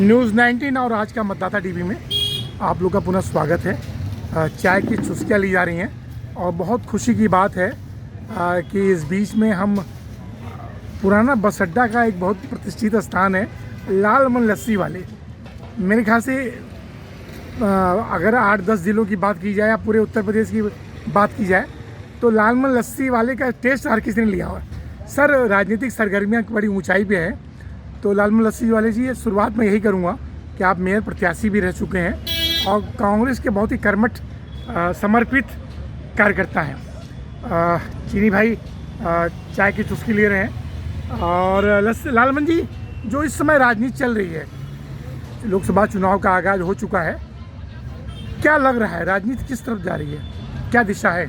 News 19 और आज का मतदाता टीवी में आप लोग का पुनः स्वागत है। चाय की चुस्कियाँ ली जा रही हैं और बहुत खुशी की बात है कि इस बीच में हम पुराना बस अड्डा का एक बहुत प्रतिष्ठित स्थान है लालमन लस्सी वाले। मेरे ख्याल से अगर 8-10 जिलों की बात की जाए या पूरे उत्तर प्रदेश की बात की जाए तो लालमन लस्सी वाले का टेस्ट हर किसी ने लिया हुआ है। सर, राजनीतिक सरगर्मियाँ बड़ी ऊंचाई पे हैं, तो लालमन लस्सी वाले जी शुरुआत में यही करूँगा कि आप मेयर प्रत्याशी भी रह चुके हैं और कांग्रेस के बहुत ही कर्मठ समर्पित कार्यकर्ता हैं। चीनी भाई चाय की चुस्की ले रहे हैं और लालमन जी, जो इस समय राजनीति चल रही है, लोकसभा चुनाव का आगाज हो चुका है, क्या लग रहा है राजनीति किस तरफ जा रही है, क्या दिशा है?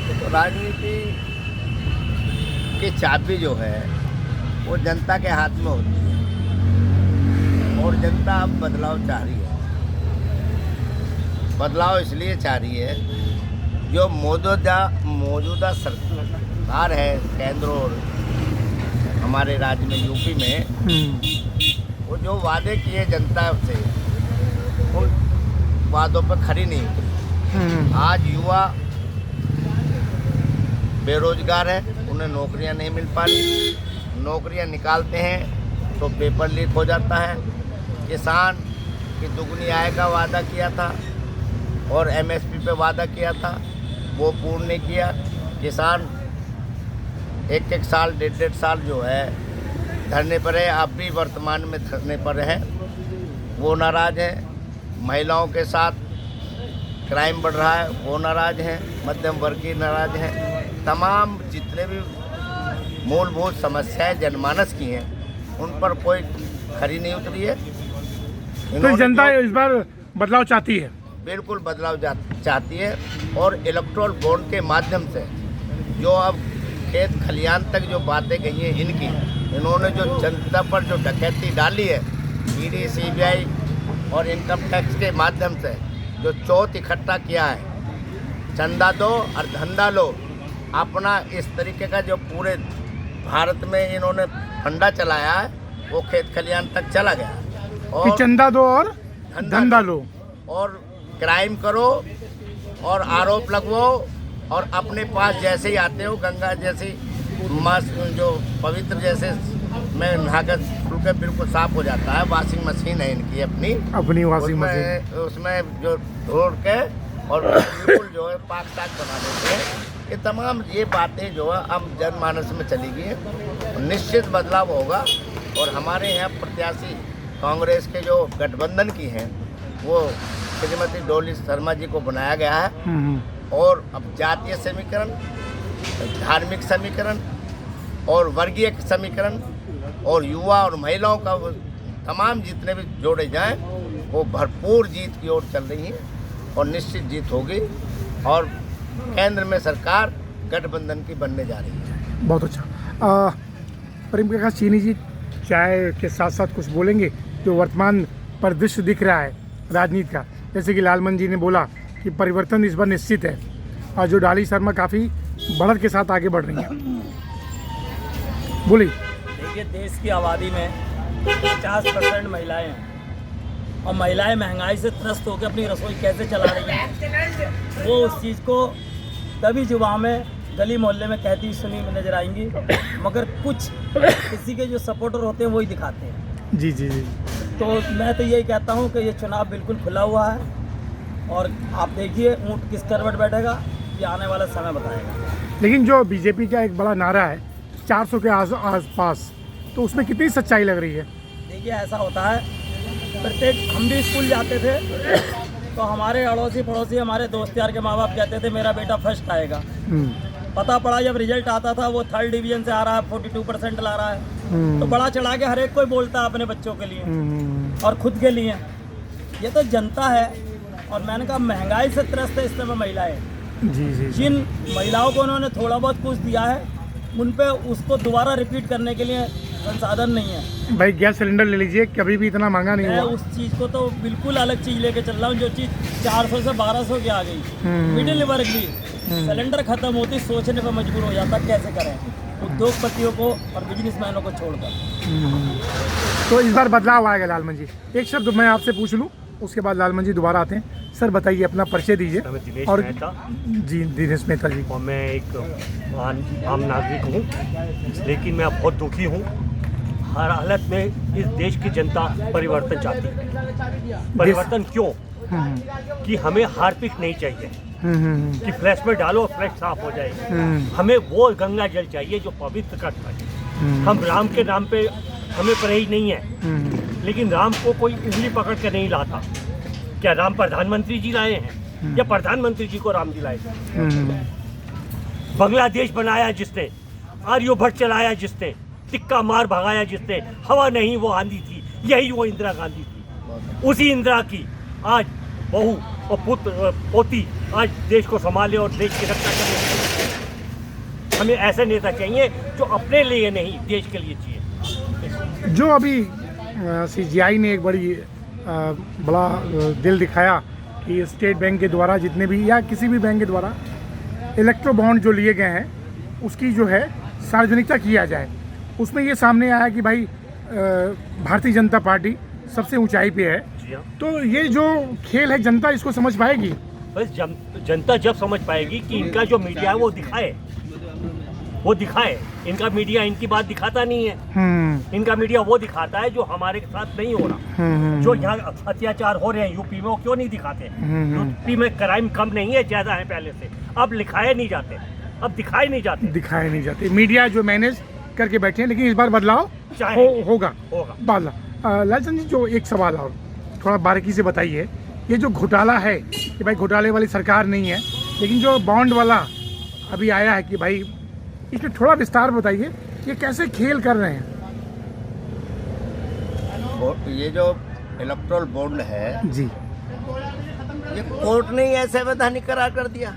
तो राजनीति की चाबी जो है वो जनता के हाथ में होती है और जनता अब बदलाव चाह रही है। बदलाव इसलिए चाह रही है जो मौजूदा सरकार है केंद्र और हमारे राज्य में यूपी में, वो जो वादे किए जनता से उन वादों पर खरी नहीं उतरी। आज युवा बेरोजगार है, उन्हें नौकरियां नहीं मिल पा रही, नौकरियां निकालते हैं तो पेपर लीक हो जाता है। किसान की दुगनी आय का वादा किया था और एमएसपी पे वादा किया था, वो पूर्ण नहीं किया। किसान एक साल 1.5 साल जो है धरने पर है, अब भी वर्तमान में धरने पर है, वो नाराज़ है। महिलाओं के साथ क्राइम बढ़ रहा है, वो नाराज़ हैं। मध्यम वर्गीय नाराज़ हैं। तमाम जितने भी मूलभूत समस्याएं जनमानस की हैं उन पर कोई खरी नहीं उतरी है। तो जनता इस बार बदलाव चाहती है, बिल्कुल बदलाव चाहती है और इलेक्ट्रोल बॉन्ड के माध्यम से जो अब खेत खलियान तक जो बातें गई हैं इनकी, इन्होंने जो जनता पर जो डकैती डाली है ईडी सीबीआई और इनकम टैक्स के माध्यम से जो चौथ इकट्ठा किया है, चंदा दो और धंधा लो, अपना इस तरीके का जो पूरे भारत में इन्होंने फंडा चलाया है वो खेत खलियान तक चला गया। और चंदा दो और धंधा लो और क्राइम करो और आरोप लगवाओ और अपने पास जैसे ही आते हो गंगा जैसी जो पवित्र जैसे में नहाकर के बिल्कुल साफ हो जाता है। वॉशिंग मशीन है इनकी अपनी वॉशिंग मशीन, उसमें जो धोड़ के और बिल्कुल जो है पाक साक बना देते हैं। ये तमाम ये बातें जो है अब जनमानस में चली गई है। निश्चित बदलाव होगा और हमारे यहाँ प्रत्याशी कांग्रेस के जो गठबंधन की हैं वो श्रीमती डोली शर्मा जी को बनाया गया है और अब जातीय समीकरण, धार्मिक समीकरण और वर्गीय समीकरण और युवा और महिलाओं का तमाम जितने भी जोड़े जाएं वो भरपूर जीत की ओर चल रही हैं और निश्चित जीत होगी और केंद्र में सरकार गठबंधन की बनने जा रही है। बहुत अच्छा। प्रेम प्रकाश चीनी जी, चाय के साथ साथ कुछ बोलेंगे जो वर्तमान परिदृश्य दिख रहा है राजनीति का? जैसे कि लालमन जी ने बोला कि परिवर्तन इस बार निश्चित है और जो डॉली शर्मा काफ़ी बढ़त के साथ आगे बढ़ रही हैं, बोलिए। देखिए, देश की आबादी में 50% महिलाएं हैं और महिलाएं महंगाई से त्रस्त होकर अपनी रसोई कैसे चला रही हैं वो उस चीज़ को तभी जुबान में गली मोहल्ले में कहती सुनी नजर आएंगी, मगर कुछ किसी के जो सपोर्टर होते हैं वही दिखाते हैं। जी जी जी। तो मैं तो यही कहता हूँ कि ये चुनाव बिल्कुल खुला हुआ है और आप देखिए ऊँट किस करवट बैठेगा ये आने वाला समय बताएगा। लेकिन जो बीजेपी का एक बड़ा नारा है 400 के आसपास, तो उसमें कितनी सच्चाई लग रही है? देखिए, ऐसा होता है, प्रत्येक हम भी स्कूल जाते थे तो हमारे अड़ोसी पड़ोसी हमारे दोस्त यार के माँ बाप कहते थे मेरा बेटा फर्स्ट आएगा। पता पड़ा जब रिजल्ट आता था वो 3rd डिवीजन से आ रहा है, 42% ला रहा है, तो बड़ा चढ़ा के हर एक कोई बोलता है अपने बच्चों के लिए और खुद के लिए। ये तो जनता है और मैंने कहा महंगाई से त्रस्त है इस समय महिलाएं। जी जी। जिन महिलाओं को उन्होंने थोड़ा बहुत कुछ दिया है उन पे उसको दोबारा रिपीट करने के लिए संसाधन नहीं है। भाई गैस सिलेंडर ले लीजिए, कभी भी इतना महंगा नहीं हुआ। उस चीज़ को तो बिल्कुल अलग चीज़ लेके चल रहा हूँ, जो चीज़ 400 से 1200 की आ गई। मिडिल वर्ग भी सिलेंडर खत्म होती सोचने पर मजबूर हो जाता कैसे करें। उद्योगपतियों को और बिजनेसमैनों को छोड़कर। तो इस बार बदलाव आएगा लालमन जी। एक शब्द मैं आपसे पूछ लूँ, उसके बाद लालमन जी दोबारा आते हैं। सर बताइए, अपना परिचय दीजिए। दिनेश और मेहता, जी दिनेश मेहता जी। और मैं एक आम नागरिक हूँ, लेकिन मैं बहुत दुखी हूँ। हर हालत में इस देश की जनता परिवर्तन चाहती है। परिवर्तन क्यों? कि हमें हार्पिक नहीं चाहिए कि फ्लैश में डालो फ्लैश साफ हो जाएगी। हमें वो गंगा जल चाहिए जो पवित्र कर पाए। हम राम के नाम पे हमें परहेज नहीं है, लेकिन राम को कोई उंगली पकड़ कर नहीं लाता। क्या राम प्रधानमंत्री जी लाए हैं या प्रधानमंत्री जी को राम जी लाए? बांग्लादेश बनाया जिसने, आर्यभट्ट चलाया जिसने, तिक्का मार भगाया जिसने, हवा नहीं वो आंधी थी, यही वो इंदिरा गांधी थी। उसी इंदिरा की आज बहू और पुत्र पोती आज देश को संभाले और देश की रक्षा करे। हमें ऐसे नेता चाहिए जो अपने लिए नहीं देश के लिए चाहिए। जो अभी CGI ने एक बड़ा दिल दिखाया कि स्टेट बैंक के द्वारा जितने भी या किसी भी बैंक के द्वारा इलेक्ट्रो बॉन्ड जो लिए गए हैं उसकी जो है सार्वजनिकता किया जाए। उसमें ये सामने आया कि भाई भारतीय जनता पार्टी सबसे ऊंचाई पे है। तो ये जो खेल है जनता इसको समझ पाएगी? बस जनता जब समझ पाएगी कि इनका जो मीडिया है वो दिखाए। इनका मीडिया इनकी बात दिखाता नहीं है। इनका मीडिया वो दिखाता है जो हमारे साथ नहीं हो रहा। जो यहाँ अत्याचार हो रहे हैं यूपी में, वो क्यों नहीं दिखाते? यूपी में क्राइम कम नहीं है, ज्यादा है पहले से। अब दिखाए नहीं जाते। मीडिया जो मैनेज करके बैठे हैं, लेकिन इस बार बदलाव होगा। लालचंद जी, जो एक सवाल और थोड़ा बारीकी से बताइए, ये जो घोटाला है कि भाई घोटाले वाली सरकार नहीं है, लेकिन जो बॉन्ड वाला अभी आया है कि भाई इसमें थोड़ा विस्तार बताइए, ये कैसे खेल कर रहे हैं? ये जो इलेक्ट्रल बॉन्ड है जी, ये कोर्ट ने ऐसे वैधानिक करार कर दिया।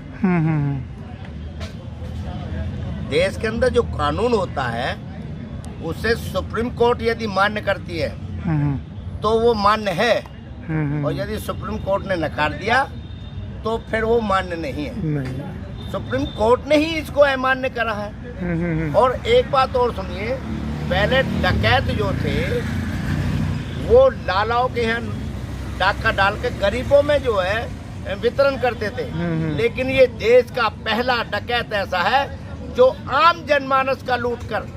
देश के अंदर जो कानून होता है उसे सुप्रीम कोर्ट यदि मान्य करती है तो वो मान्य है, और यदि सुप्रीम कोर्ट ने नकार दिया तो फिर वो मान्य नहीं है। सुप्रीम कोर्ट ने ही इसको अमान्य करा है। और एक बात और सुनिए, पहले डकैत जो थे वो लालाओं के यहाँ डाका डाल के गरीबों में जो है वितरण करते थे, लेकिन ये देश का पहला डकैत ऐसा है जो आम जनमानस का लूट कर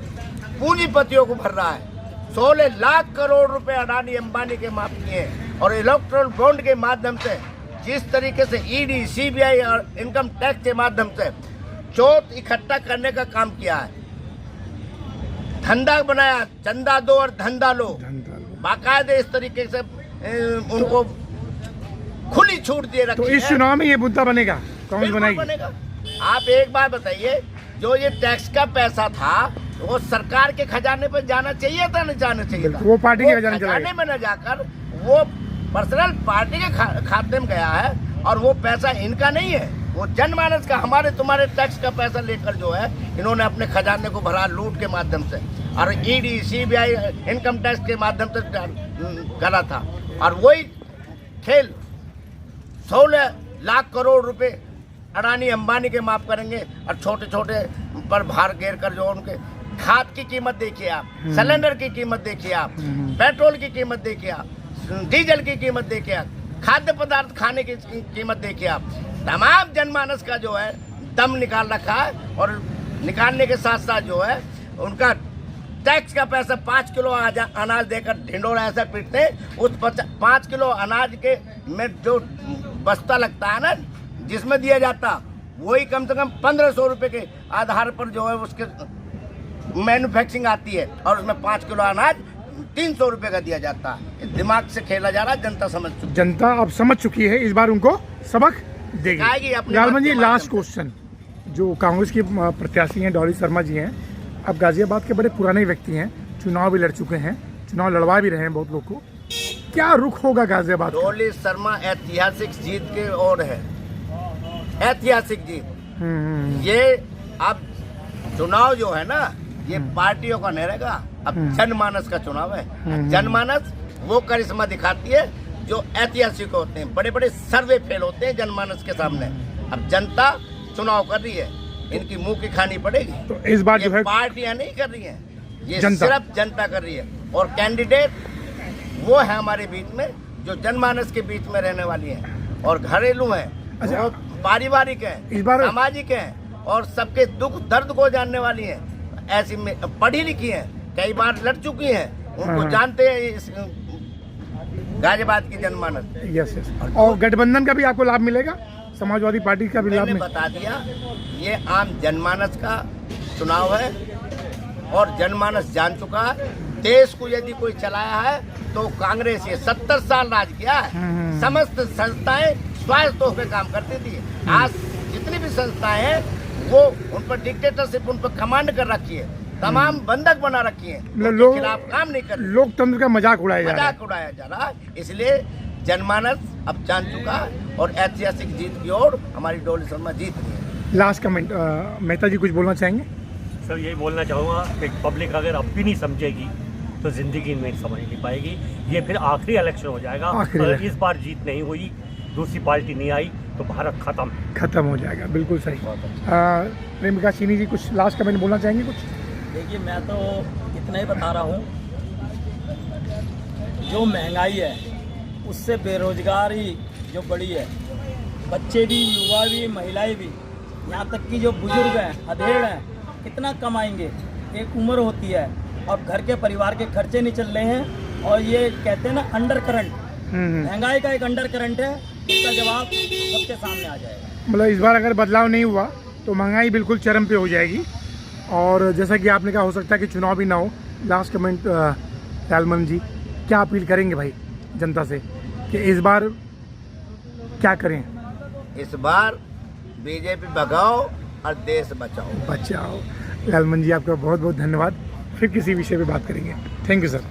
पूंजीपतियों को भर रहा है। 16 लाख करोड़ रुपए अडानी अंबानी के माफ किए हैं, और इलेक्ट्रल बॉन्ड के माध्यम से जिस तरीके से ईडी, CBI और इनकम टैक्स के माध्यम से चोट इकट्ठा करने का काम किया है, धंधा बनाया, चंदा दो और धंधा लो, बाकायदे इस तरीके से उनको खुली छूट दे रखी है। तो इस चुनाव में ये मुद्दा बनेगा, कौन बनेगा? आप एक बात बताइए, जो ये टैक्स का पैसा था वो सरकार के खजाने पर जाना चाहिए था, नहीं जाना चाहिए था? वो पार्टी के खजाने में न जाकर वो पर्सनल पार्टी के खाते में गया है, और वो पैसा इनका नहीं है, वो जनमानस का, हमारे तुम्हारे टैक्स का पैसा लेकर जो है इन्होंने अपने खजाने को भरा लूट के माध्यम से, और ईडी, CBI, इनकम टैक्स के माध्यम से करा था। और वही खेल 16 लाख करोड़ रुपए अडानी अंबानी के माफ करेंगे, और छोटे छोटे पर भार घेर कर जो उनके खाद की कीमत देखिए आप, सिलेंडर की कीमत देखिए आप, पेट्रोल की कीमत देखिए आप, डीजल की कीमत देखिए आप, खाद्य पदार्थ खाने की कीमत देखिए आप। तमाम जनमानस का जो है दम निकाल रखा है, और निकालने के साथ साथ जो है उनका टैक्स का पैसा 5 किलो अनाज देकर ढिंडोरा ऐसा पीटते हैं। उस 5 किलो अनाज के में जो बस्ता लगता है ना, जिसमें दिया जाता, वही कम से कम 1500 रुपये के आधार पर जो है उसके मैन्युफैक्चरिंग आती है, और उसमें 5 किलो अनाज 300 रुपये का दिया जाता है। दिमाग से खेला जा रहा है, जनता अब समझ चुकी है, इस बार उनको सबक देगी। लालमन जी, लास्ट क्वेश्चन, जो कांग्रेस की प्रत्याशी हैं डॉली शर्मा जी हैं, अब गाजियाबाद के बड़े पुराने व्यक्ति हैं, चुनाव भी लड़ चुके हैं, चुनाव लड़वा भी रहे हैं बहुत लोग को, क्या रुख होगा गाजियाबाद? डॉली शर्मा ऐतिहासिक जीत के ओर है, ऐतिहासिक जीत। ये अब चुनाव जो है ना, ये पार्टियों का नहीं रहेगा, अब जनमानस का चुनाव है। जनमानस वो करिश्मा दिखाती है जो ऐतिहासिक होते हैं, बड़े बड़े सर्वे फेल होते हैं जनमानस के सामने। अब जनता चुनाव कर रही है, इनकी मुंह की खानी पड़ेगी। तो इस बार ये जो है पार्टियां नहीं कर रही हैं, ये जनता। सिर्फ जनता कर रही है। और कैंडिडेट वो है हमारे बीच में जो जनमानस के बीच में रहने वाली हैं और घरेलू हैं, अच्छा। वो पारिवारिक हैं, इस बार- सामाजिक हैं और सबके दुख दर्द को जानने वाली हैं। ऐसी में पढ़ी लिखी हैं, कई बार लड़ चुकी हैं, उनको हाँ। जानते हैं इस गाजियाबाद की जनमानस। Yes yes. और गठबंधन का भी आपको लाभ मिलेगा, समाजवादी पार्टी का भी लाभ मैंने मिलेगा। बता दिया, ये आम जनमानस का चुनाव है और जनमानस जान चुका है। देश को यदि कोई चलाया है तो कांग्रेस, ये 70 साल राज किया है। समस्त संस्थाएं स्वायत्त होकर काम करती थी। आज जितनी भी संस्थाएं हैं वो उन पर डिक्टेटरशिप, उन पर कमांड कर रखी है, तमाम बंधक बना रखी है, मतलब उनके खिलाफ काम नहीं कर रही, लोकतंत्र का मजाक उड़ाया जा रहा है। मजाक उड़ाया जा रहा है। इसलिए जनमानस अब जान चुका है और ऐतिहासिक जीत की ओर हमारी डोली शर्मा जीत रही है। लास्ट कमेंट, मेहता जी कुछ बोलना चाहेंगे? सर यही बोलना चाहूँगा कि पब्लिक अगर अब भी नहीं समझेगी तो ज़िंदगी में समझ नहीं पाएगी। ये फिर आखिरी इलेक्शन हो जाएगा। आखिरी अगर इलेक्शन। इस बार जीत नहीं हुई, दूसरी पार्टी नहीं आई तो भारत खत्म हो जाएगा। बिल्कुल सही। प्रेमिका चीनी जी कुछ लास्ट कमेंट बोलना चाहेंगे कुछ? देखिए, मैं तो इतना ही बता रहा हूँ, जो महंगाई है उससे बेरोजगारी जो बढ़ी है, बच्चे भी, युवा भी, महिलाएं भी, यहाँ तक कि जो बुजुर्ग हैं, अधेड़ हैं, कितना कमाएंगे? एक उम्र होती है, अब घर के परिवार के खर्चे नहीं चल रहे हैं। और ये कहते हैं ना अंडर करंट, महंगाई का एक अंडर करंट है, इसका जवाब सबके सामने आ जाएगा। मतलब इस बार अगर बदलाव नहीं हुआ तो महंगाई बिल्कुल चरम पे हो जाएगी। और जैसा कि आपने कहा, हो सकता है कि चुनाव भी ना हो। लास्ट कमेंट लालमन जी, क्या अपील करेंगे भाई जनता से कि इस बार क्या करें? इस बार बीजेपी भगाओ और देश बचाओ। लालमन जी आपका बहुत बहुत धन्यवाद। फिर किसी विषय पे बात करेंगे। Thank you sir.